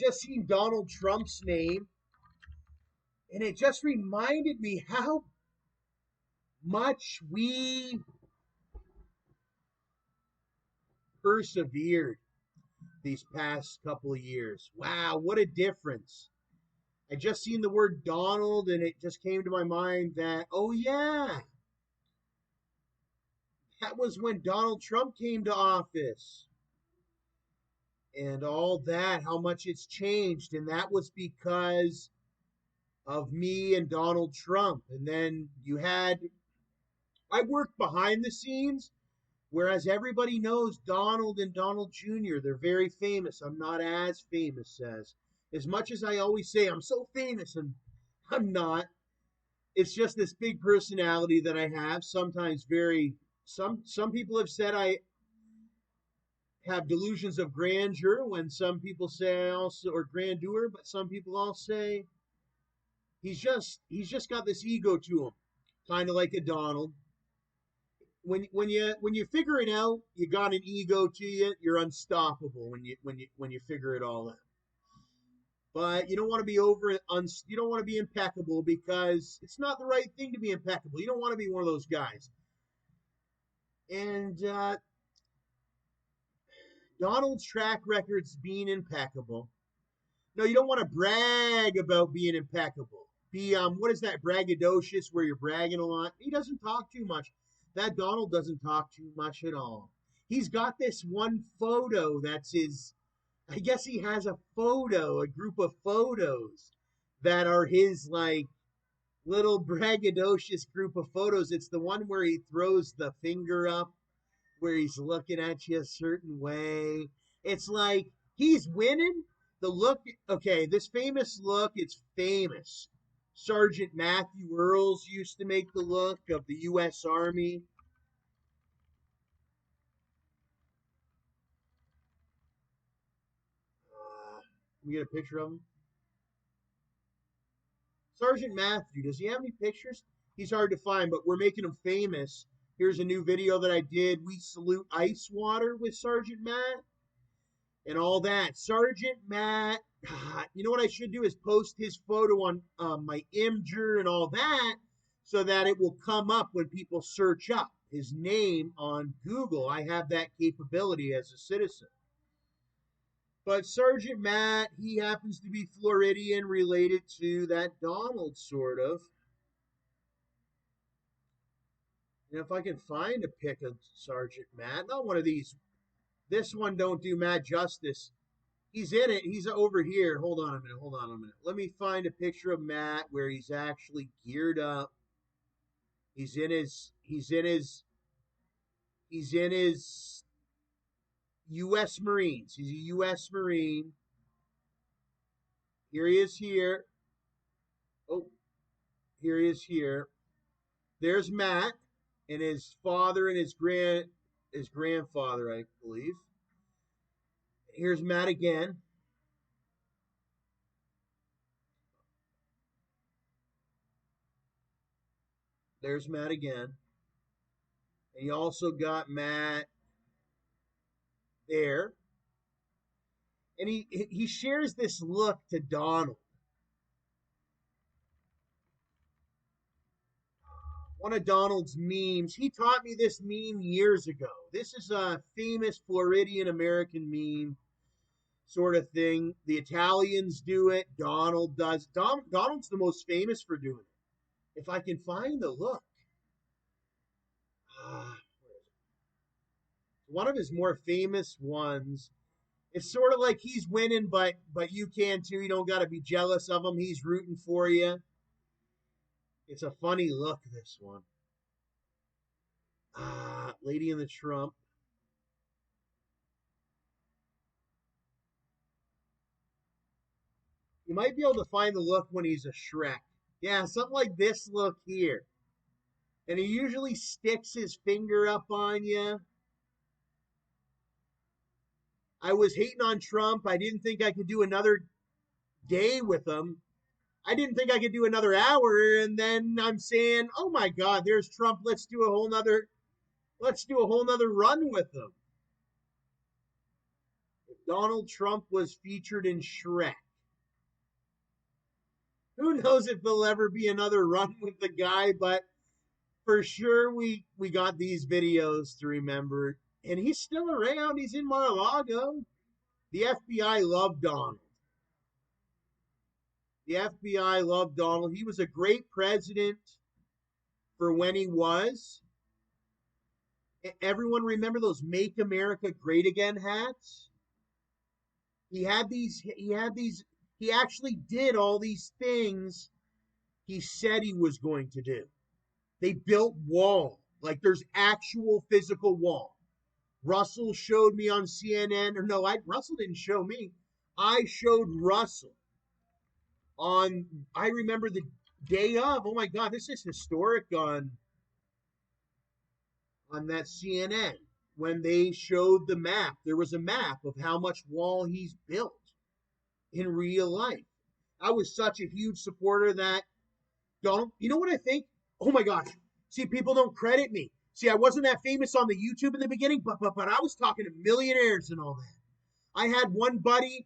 just seen Donald Trump's name, and it just reminded me how much we persevered these past couple of years. Wow, what a difference. I just seen the word Donald, and it just came to my mind that, oh, yeah, that was when Donald Trump came to office and all that, how much it's changed. And that was because of me and Donald Trump. And then I worked behind the scenes, whereas everybody knows Donald and Donald Jr., they're very famous. I'm not as famous as much as I always say, I'm so famous, and I'm not. It's just this big personality that I have. Sometimes some people have said I have delusions of grandeur, when some people say I also, or grandeur, but some people all say he's just got this ego to him, kind of like a Donald. When you figure it out, you got an ego to you. You're unstoppable when you figure it all out. But you don't want to be you don't want to be impeccable, because it's not the right thing to be impeccable. You don't want to be one of those guys. And Donald's track record's being impeccable. No, you don't want to brag about being impeccable. Be what is that, braggadocious, where you're bragging a lot? He doesn't talk too much. That Donald doesn't talk too much at all. He's got this one photo that's his. I guess he has a group of photos that are his, like, little braggadocious group of photos. It's the one where he throws the finger up, where he's looking at you a certain way. It's like he's winning. The look, okay, this famous look, it's famous. Sergeant Matthew Earls used to make the look of the U.S. Army. Can we get a picture of him? Sergeant Matthew, does he have any pictures? He's hard to find, but we're making him famous. Here's a new video that I did. We salute ice water with Sergeant Matt and all that. Sergeant Matt, you know what I should do is post his photo on my Imgur and all that, so that it will come up when people search up his name on Google. I have that capability as a citizen. But Sergeant Matt, he happens to be Floridian, related to that Donald, sort of. And if I can find a pic of Sergeant Matt, not one of these. This one don't do Matt justice. He's in it. He's over here. Hold on a minute. Hold on a minute. Let me find a picture of Matt where he's actually geared up. He's in his U.S. Marines. He's a U.S. Marine. Here he is here. Oh, here he is here. There's Matt and his father and his grandfather, I believe. Here's Matt again. There's Matt again. And you also got Matt there. And he shares this look to Donald. One of Donald's memes. He taught me this meme years ago. This is a famous Floridian American meme sort of thing. The Italians do it. Donald does. Donald's the most famous for doing it. If I can find the look. One of his more famous ones. It's sort of like he's winning, but you can too. You don't got to be jealous of him. He's rooting for you. It's a funny look, this one. Lady in the Trump. You might be able to find the look when he's a Shrek. Yeah, something like this look here. And he usually sticks his finger up on you. I was hating on Trump. I didn't think I could do another day with him. I didn't think I could do another hour. And then I'm saying, oh my God, there's Trump. Let's do a whole nother run with him. Donald Trump was featured in Shrek. Who knows if there'll ever be another run with the guy, but for sure we got these videos to remember. And he's still around. He's in Mar-a-Lago. The FBI loved Donald. The FBI loved Donald. He was a great president for when he was. Everyone remember those Make America Great Again hats? He had these, he actually did all these things he said he was going to do. They built wall, like there's actual physical wall. Russell showed me on CNN, or no, Russell didn't show me. I showed Russell on, I remember the day of, oh my God, this is historic on that CNN. When they showed the map, there was a map of how much wall he's built in real life. I was such a huge supporter of that. Donald, you know what I think? Oh my gosh. See, people don't credit me. See, I wasn't that famous on the YouTube in the beginning, but I was talking to millionaires and all that. I had one buddy,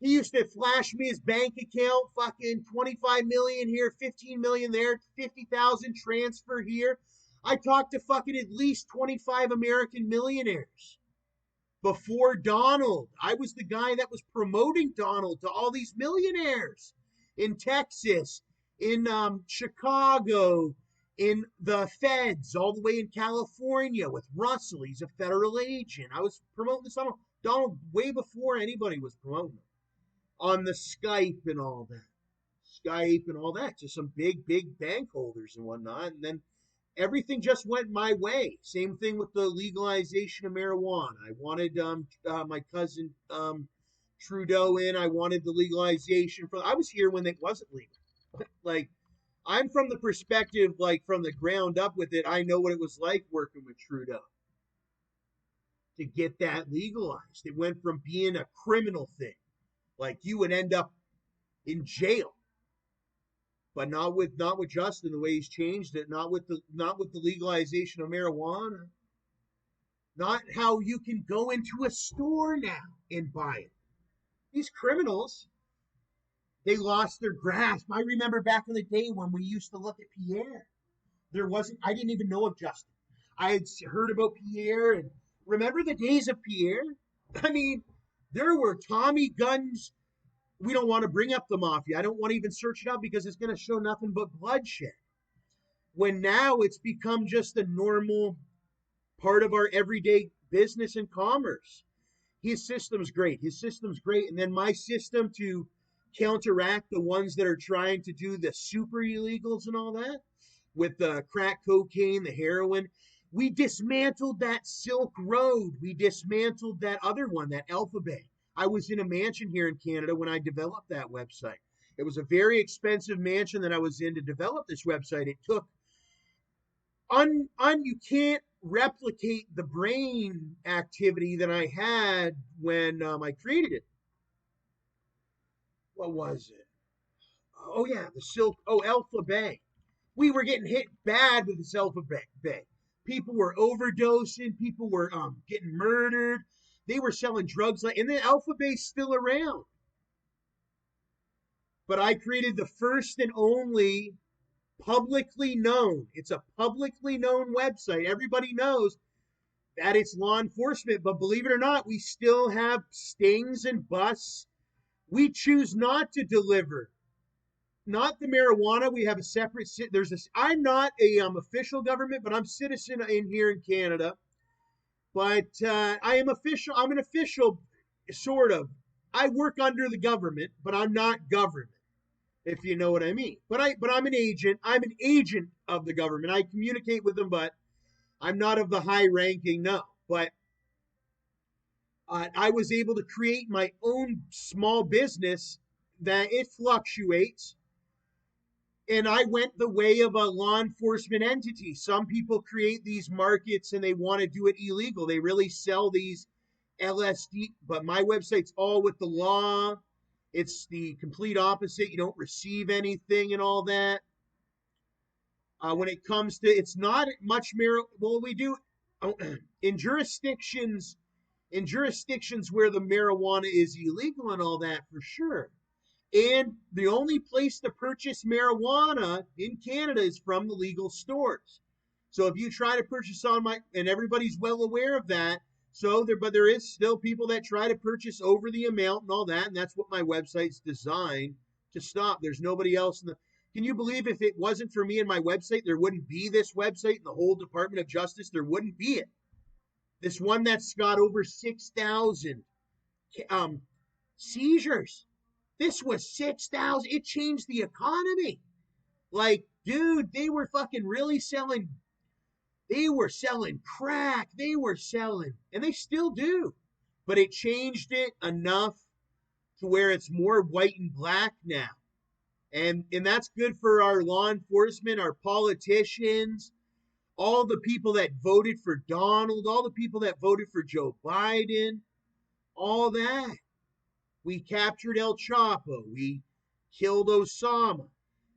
he used to flash me his bank account, fucking 25 million here, 15 million there, 50,000 transfer here. I talked to fucking at least 25 American millionaires before Donald. I was the guy that was promoting Donald to all these millionaires in Texas, in Chicago, in the feds, all the way in California with Russell. He's a federal agent. I was promoting this Donald way before anybody was promoting him on the Skype and all that. Skype and all that to some big bank holders and whatnot. And then everything just went my way. Same thing with the legalization of marijuana. I wanted my cousin Trudeau in. I wanted the legalization for. I was here when it wasn't legal. Like, I'm from the perspective, like from the ground up with it. I know what it was like working with Trudeau to get that legalized. It went from being a criminal thing, like you would end up in jail, but not with Justin the way he's changed it. Not with the legalization of marijuana. Not how you can go into a store now and buy it. These criminals, they lost their grasp. I remember back in the day when we used to look at Pierre. I didn't even know of Justin. I had heard about Pierre and remember the days of Pierre? I mean, there were Tommy guns. We don't want to bring up the mafia. I don't want to even search it up because it's going to show nothing but bloodshed. When now it's become just a normal part of our everyday business and commerce. His system's great. And then my system to counteract the ones that are trying to do the super illegals and all that with the crack cocaine, the heroin. We dismantled that Silk Road. We dismantled that other one, that Alpha Bay. I was in a mansion here in Canada when I developed that website. It was a very expensive mansion that I was in to develop this website. It took you can't replicate the brain activity that I had when I created it. What was it? Oh yeah, Alpha Bay. We were getting hit bad with this Alpha Bay. People were overdosing. People were getting murdered. They were selling drugs, and the Alpha Bay's still around. But I created the first and only publicly known. It's a publicly known website. Everybody knows that it's law enforcement, but believe it or not, we still have stings and busts. We choose not to deliver. Not the marijuana. We have a separate. I'm not a official government, but I'm citizen in here in Canada. But I am official. I'm an official, sort of. I work under the government, but I'm not government, if you know what I mean. But I'm an agent. I'm an agent of the government. I communicate with them, but I'm not of the high ranking. No, but I was able to create my own small business that it fluctuates. And I went the way of a law enforcement entity. Some people create these markets and they want to do it illegal. They really sell these LSD, but my website's all with the law. It's the complete opposite. You don't receive anything and all that. When it comes to, it's not much well, we do in jurisdictions in jurisdictions where the marijuana is illegal and all that, for sure. And the only place to purchase marijuana in Canada is from the legal stores. So if you try to purchase on my, and everybody's well aware of that. So there, but there is still people that try to purchase over the amount and all that, and that's what my website's designed to stop. There's nobody else in the. Can you believe if it wasn't for me and my website, there wouldn't be this website and the whole Department of Justice? There wouldn't be it. This one that's got over 6,000 um, seizures. This was 6,000. It changed the economy. Like, dude, they were fucking really selling. They were selling crack. They were selling, and they still do. But it changed it enough to where it's more white and black now. And that's good for our law enforcement, our politicians, all the people that voted for Donald, all the people that voted for Joe Biden, all that. We captured El Chapo. We killed Osama.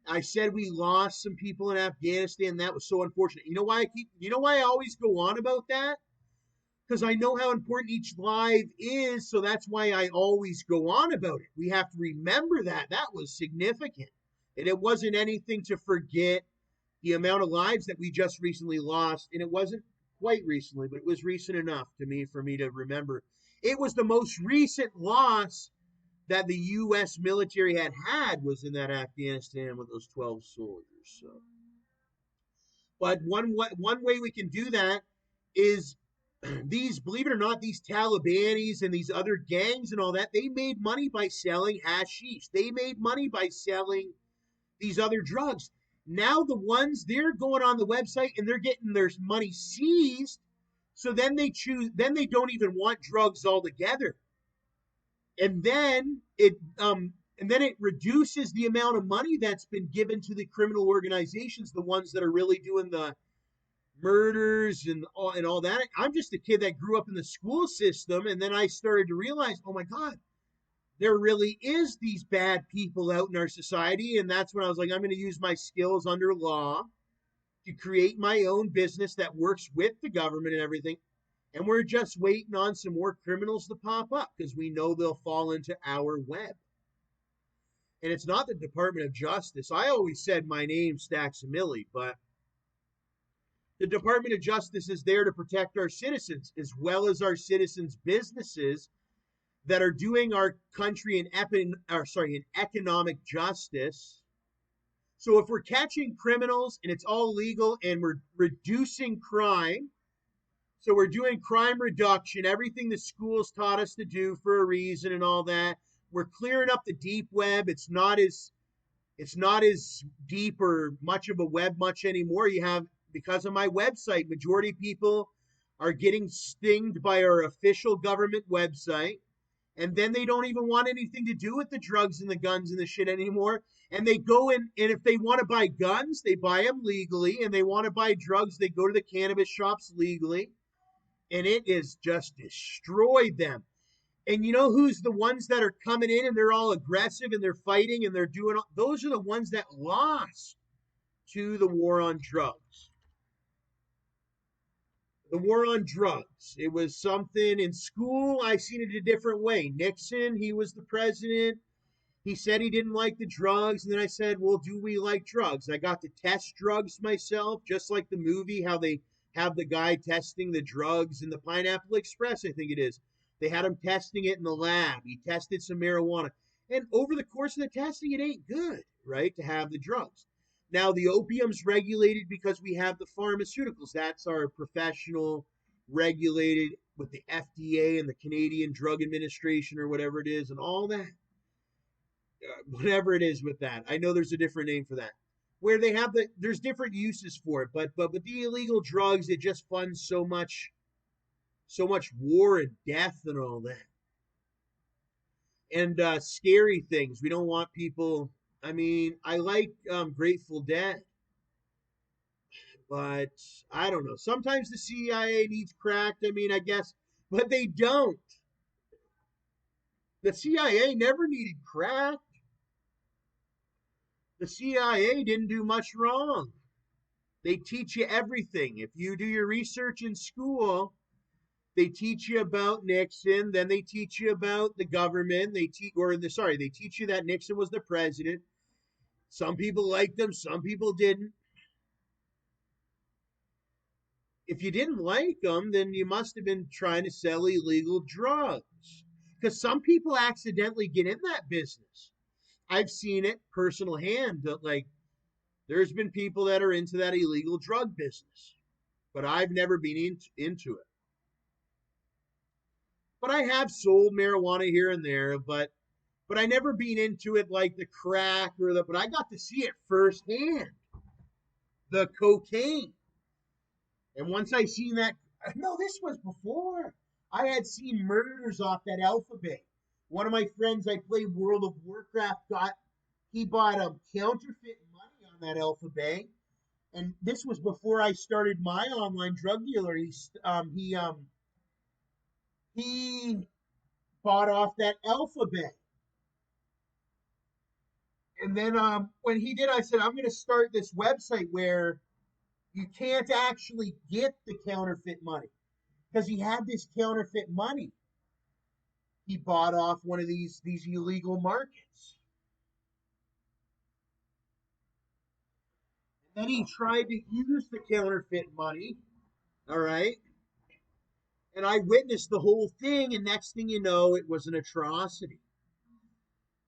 I said we lost some people in Afghanistan. That was so unfortunate. You know why I always go on about that? Because I know how important each life is. So that's why I always go on about it. We have to remember that. That was significant. And it wasn't anything to forget the amount of lives that we just recently lost. And it wasn't quite recently, but it was recent enough to me for me to remember. It was the most recent loss that the U.S. military had was in that Afghanistan with those 12 soldiers. So, but one way we can do that is these, believe it or not, these Talibanis and these other gangs and all that, they made money by selling hashish. They made money by selling these other drugs. Now the ones, they're going on the website and they're getting their money seized. So then they don't even want drugs altogether. And then it reduces the amount of money that's been given to the criminal organizations, the ones that are really doing the murders and all that. I'm just a kid that grew up in the school system, and then I started to realize, oh my God, there really is these bad people out in our society. And that's when I was like, I'm going to use my skills under law to create my own business that works with the government and everything. And we're just waiting on some more criminals to pop up because we know they'll fall into our web. And it's not the Department of Justice. I always said my name's Staxamilli, but the Department of Justice is there to protect our citizens as well as our citizens' businesses that are doing our country an economic justice. So if we're catching criminals and it's all legal and we're reducing crime, so we're doing crime reduction, everything the schools taught us to do for a reason and all that. We're clearing up the deep web. It's not as deep or much of a web much anymore. You have, because of my website, majority of people are getting stinged by our official government website. And then they don't even want anything to do with the drugs and the guns and the shit anymore. And they go in, and if they want to buy guns, they buy them legally. And they want to buy drugs, they go to the cannabis shops legally. And it has just destroyed them. And you know who's the ones that are coming in and they're all aggressive and they're fighting and they're doing, those are the ones that lost to the war on drugs. The war on drugs. It was something in school. I seen it a different way. Nixon, he was the president. He said he didn't like the drugs. And then I said, well, do we like drugs? I got to test drugs myself, just like the movie, how they have the guy testing the drugs in the Pineapple Express, I think it is. They had him testing it in the lab. He tested some marijuana. And over the course of the testing, it ain't good, right, to have the drugs. Now, the opium's regulated because we have the pharmaceuticals. That's our professional regulated with the FDA and the Canadian Drug Administration or whatever it is and all that. Whatever it is with that. I know there's a different name for that. Where they have there's different uses for it, but with the illegal drugs, it just funds so much war and death and all that. And scary things. We don't want people. I mean, I like Grateful Dead, but I don't know. Sometimes the CIA needs cracked. I mean, I guess, but they don't. The CIA never needed crack. The CIA didn't do much wrong. They teach you everything. If you do your research in school, They teach you about Nixon, then they teach you about the government. They teach you that Nixon was the president. Some people liked him, some people didn't. If you didn't like him, then you must have been trying to sell illegal drugs. Because some people accidentally get in that business. I've seen it personal hand that like there's been people that are into that illegal drug business, but I've never been into it. But I have sold marijuana here and there, but I never been into it like the crack or the. But I got to see it firsthand, the cocaine. And once I seen that, no, this was before I had seen murders off that alphabet. One of my friends I played World of Warcraft he bought counterfeit money on that alphabet, and this was before I started my online drug dealer. He bought off that alphabet, and then when he did, I said I'm going to start this website where you can't actually get the counterfeit money because he had this counterfeit money he bought off one of these illegal markets. And then he tried to use the counterfeit money. All right. And I witnessed the whole thing, and next thing you know, it was an atrocity.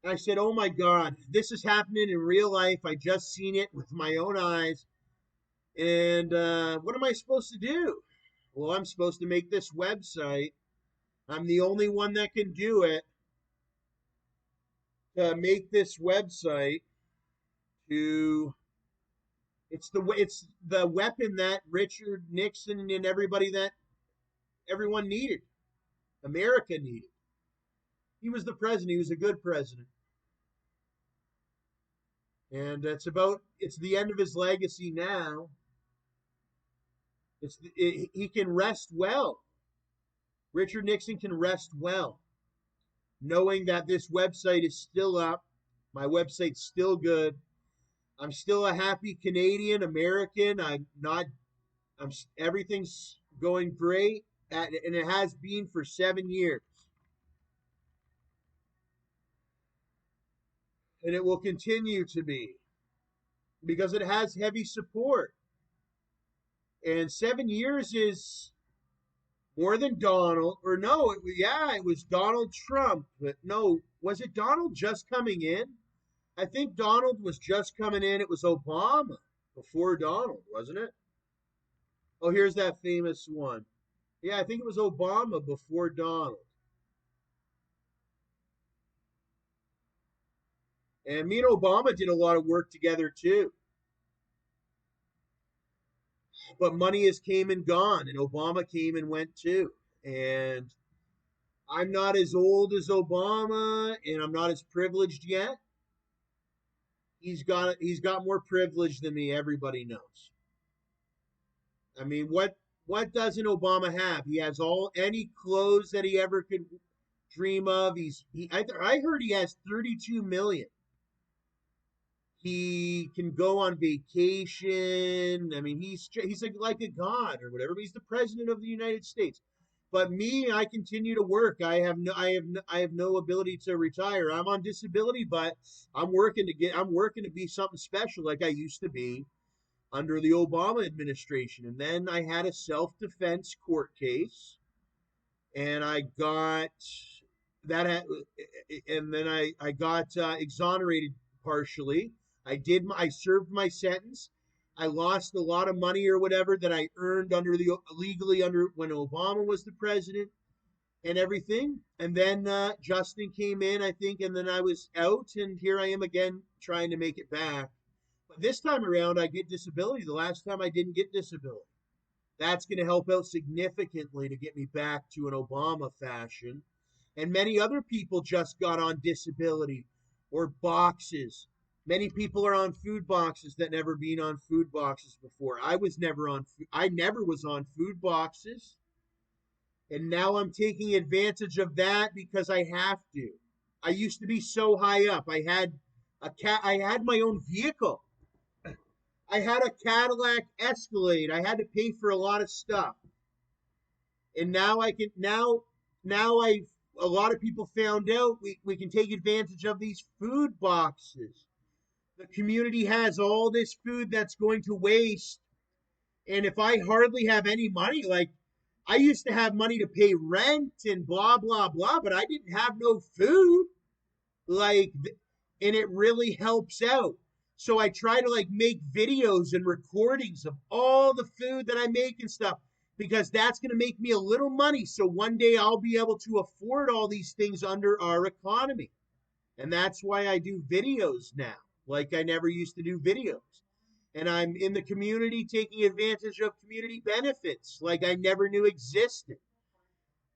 And I said, "Oh my God, this is happening in real life. I just seen it with my own eyes. And what am I supposed to do?" Well, I'm supposed to make this website. I'm the only one that can do it. To make this website to it's the weapon that Richard Nixon and everyone needed. America needed. He was the president. He was a good president. And it's the end of his legacy now. He can rest well. Richard Nixon can rest well, knowing that this website is still up. My website's still good. I'm still a happy Canadian American. I'm not. I'm Everything's going great, and it has been for 7 years, and it will continue to be because it has heavy support. And 7 years is more than Donald, or no, it was Donald Trump, but no, was it Donald just coming in? I think Donald was just coming in. It was Obama before Donald, wasn't it? Oh, here's that famous one. Yeah, I think it was Obama before Donald. And me and Obama did a lot of work together too. But money has came and gone, and Obama came and went too. And I'm not as old as Obama, and I'm not as privileged yet. He's got more privilege than me. Everybody knows. I mean, what doesn't Obama have? He has all any clothes that he ever could dream of. I heard he has 32 million. He can go on vacation. I mean, he's like a god or whatever. But he's the president of the United States. But me, I continue to work. I have no ability to retire. I'm on disability, but I'm working to be something special like I used to be under the Obama administration. And then I had a self-defense court case, and I got that, and then I got exonerated partially. I served my sentence. I lost a lot of money or whatever that I earned legally under when Obama was the president and everything. And then Justin came in, I think, and then I was out, and here I am again trying to make it back. But this time around, I get disability. The last time I didn't get disability. That's going to help out significantly to get me back to an Obama fashion. And many other people just got on disability or boxes. Many people are on food boxes that never been on food boxes before. I never was on food boxes. And now I'm taking advantage of that because I have to. I used to be so high up. I had my own vehicle. I had a Cadillac Escalade. I had to pay for a lot of stuff. And now I can now I a lot of people found out we can take advantage of these food boxes. The community has all this food that's going to waste. And if I hardly have any money, like I used to have money to pay rent and blah, blah, blah, but I didn't have no food. Like, and it really helps out. So I try to like make videos and recordings of all the food that I make and stuff because that's going to make me a little money. So one day I'll be able to afford all these things under our economy. And that's why I do videos now, like I never used to do videos. And I'm in the community taking advantage of community benefits like I never knew existed.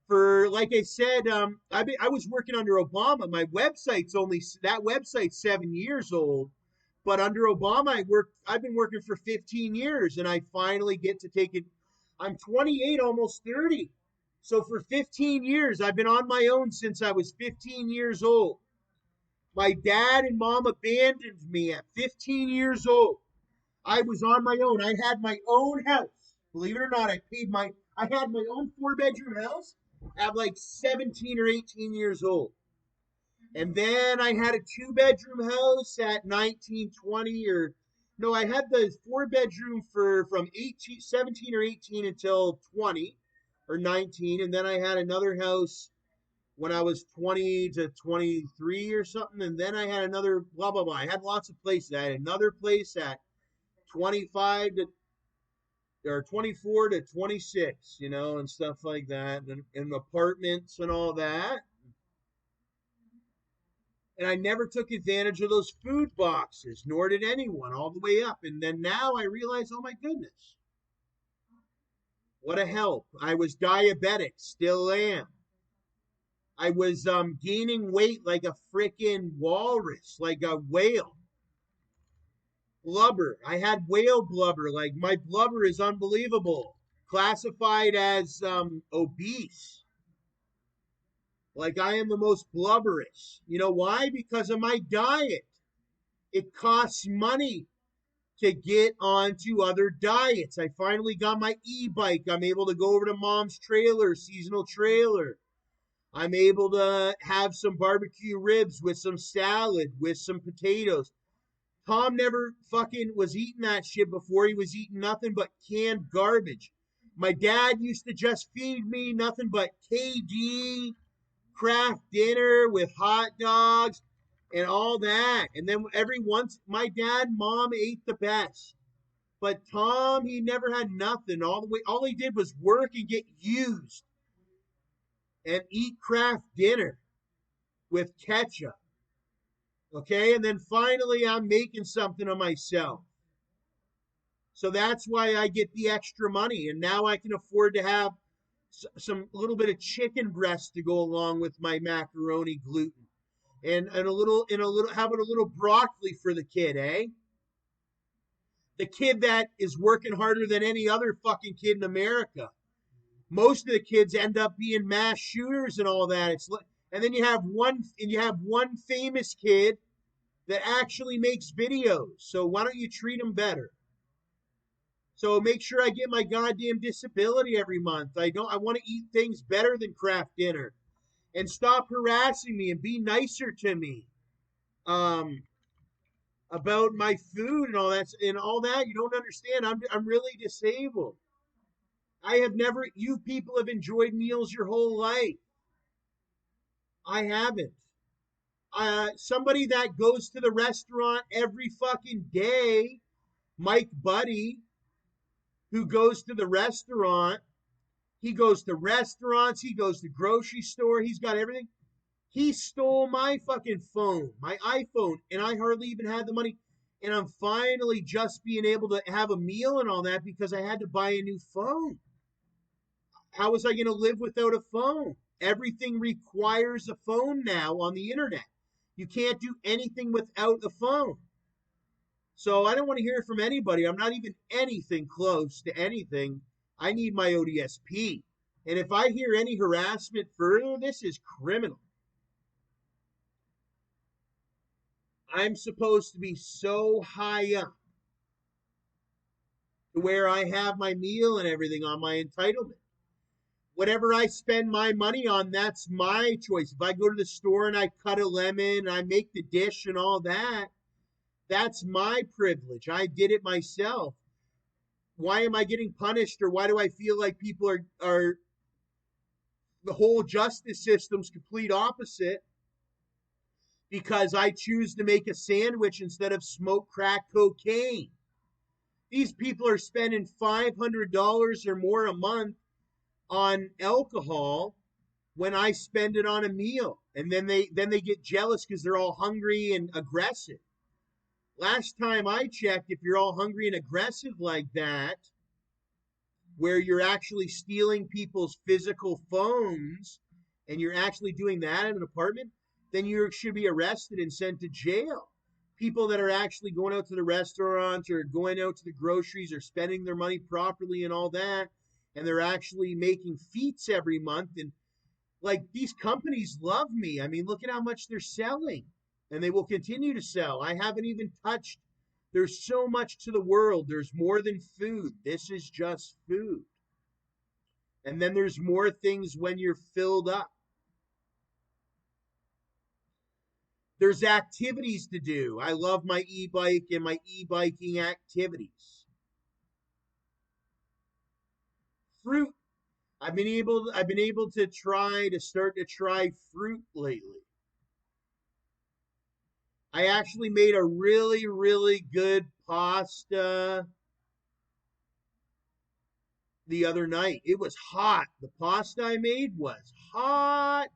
For like I said, I was working under Obama. My website's only that website's 7 years old, but under Obama, I've been working for 15 years, and I finally get to take it. I'm 28, almost 30. So for 15 years, I've been on my own since I was 15 years old. My dad and mom abandoned me at 15 years old. I was on my own. I had my own house. Believe it or not, I had my own 4-bedroom house at like 17 or 18 years old. And then I had a 2-bedroom house at 19, 20 or no, I had the 4-bedroom for from 18, 17 or 18 until 20 or 19. And then I had another house when I was 20 to 23 or something. And then I had another blah, blah, blah. I had lots of places. I had another place at 25 to or 24 to 26, and stuff like that, and apartments and all that. And I never took advantage of those food boxes, nor did anyone, all the way up. And then now I realize, oh my goodness, what a help. I was diabetic, still am. I was gaining weight like a freaking walrus, like a whale. Blubber. I had whale blubber. Like my blubber is unbelievable. Classified as obese. Like I am the most blubberous. You know why? Because of my diet. It costs money to get onto other diets. I finally got my e-bike. I'm able to go over to mom's trailer, seasonal trailer. I'm able to have some barbecue ribs with some salad, with some potatoes. Tom never fucking was eating that shit before. He was eating nothing but canned garbage. My dad used to just feed me nothing but KD, craft dinner with hot dogs and all that. And then every once, my dad, mom ate the best. But Tom, he never had nothing. All he did was work and get used and eat craft dinner with ketchup. Okay, and then finally I'm making something of myself. So that's why I get the extra money. And now I can afford to have some little bit of chicken breast to go along with my macaroni gluten. And how about a little broccoli for the kid, eh? The kid that is working harder than any other fucking kid in America. Most of the kids end up being mass shooters and all that. And then you have one famous kid that actually makes videos. So why don't you treat him better? So make sure I get my goddamn disability every month. I want to eat things better than craft dinner. And stop harassing me and be nicer to me. About my food and all that you don't understand. I'm really disabled. You people have enjoyed meals your whole life. I haven't. Somebody that goes to the restaurant every fucking day, Mike Buddy, who goes to the restaurant, he goes to restaurants, he goes to grocery store, he's got everything. He stole my fucking phone, my iPhone, and I hardly even had the money. And I'm finally just being able to have a meal and all that because I had to buy a new phone. How was I going to live without a phone? Everything requires a phone now on the internet. You can't do anything without a phone. So I don't want to hear from anybody. I'm not even anything close to anything. I need my ODSP. And if I hear any harassment further, this is criminal. I'm supposed to be so high up to where I have my meal and everything on my entitlement. whatever I spend my money on, that's my choice. If I go to the store and I cut a lemon and I make the dish and all that, that's my privilege. I did it myself. Why am I getting punished, or why do I feel like people are the whole justice system's complete opposite because I choose to make a sandwich instead of smoke crack cocaine? These people are spending $500 or more a month on alcohol when I spend it on a meal, and then they get jealous because they're all hungry and aggressive. Last time I checked, if you're all hungry and aggressive like that, where you're actually stealing people's physical phones and you're actually doing that in an apartment, then you should be arrested and sent to jail. People that are actually going out to the restaurants or going out to the groceries or spending their money properly and all that, and they're actually making feats every month. And like, these companies love me. I mean, look at how much they're selling, and they will continue to sell. I haven't even touched. There's so much to the world. There's more than food. This is just food. And then there's more things when you're filled up. There's activities to do. I love my e-bike and my e-biking activities. Fruit. I've been able to start to try fruit lately. I actually made a really, really good pasta the other night. It was hot. The pasta I made was hot.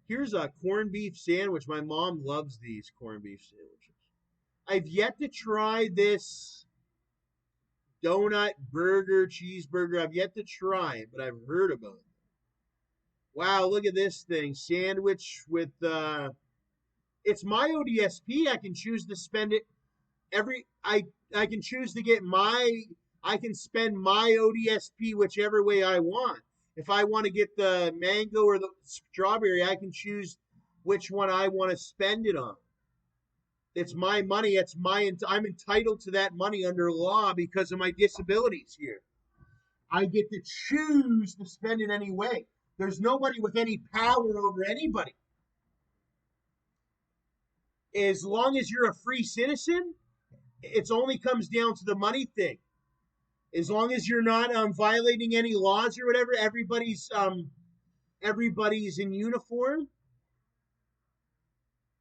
Here's a corned beef sandwich. My mom loves these corned beef sandwiches. I've yet to try this donut burger, cheeseburger. I've yet to try it, but I've heard about it. Wow, look at this thing. Sandwich with it's my ODSP. I can choose to spend it every I can choose to get my I can spend my ODSP whichever way I want. If I want to get the mango or the strawberry, I can choose which one I want to spend it on. It's my money. I'm entitled to that money under law because of my disabilities here. I get to choose to spend it any way. There's nobody with any power over anybody. As long as you're a free citizen, it only comes down to the money thing. As long as you're not violating any laws or whatever, everybody's in uniform,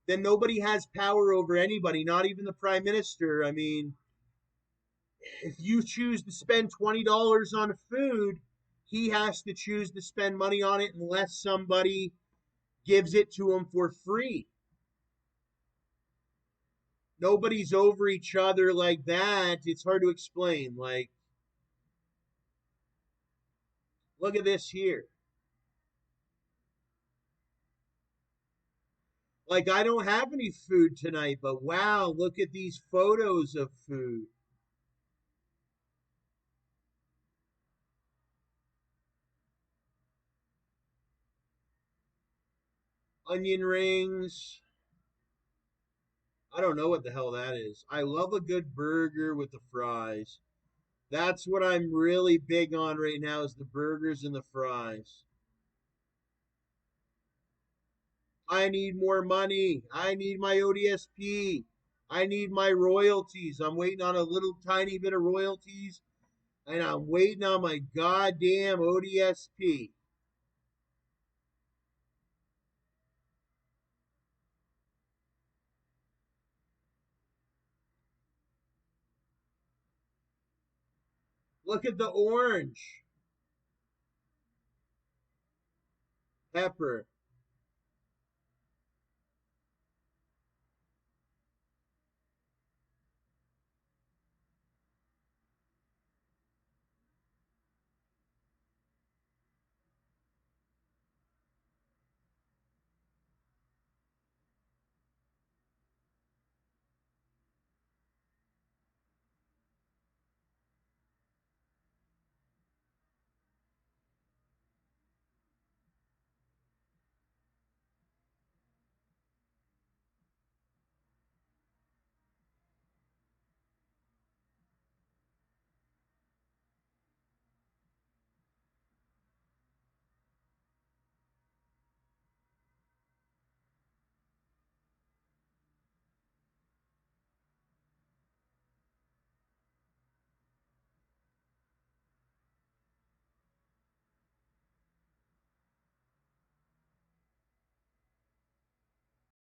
then nobody has power over anybody, not even the prime minister. I mean, if you choose to spend $20 on food, he has to choose to spend money on it unless somebody gives it to him for free. Nobody's over each other like that. It's hard to explain. Like, look at this here. Like, I don't have any food tonight, but wow, look at these photos of food. Onion rings. I don't know what the hell that is. I love a good burger with the fries. That's what I'm really big on right now is the burgers and the fries. I need more money. I need my ODSP. I need my royalties. I'm waiting on a little tiny bit of royalties, and I'm waiting on my goddamn ODSP. Look at the orange pepper.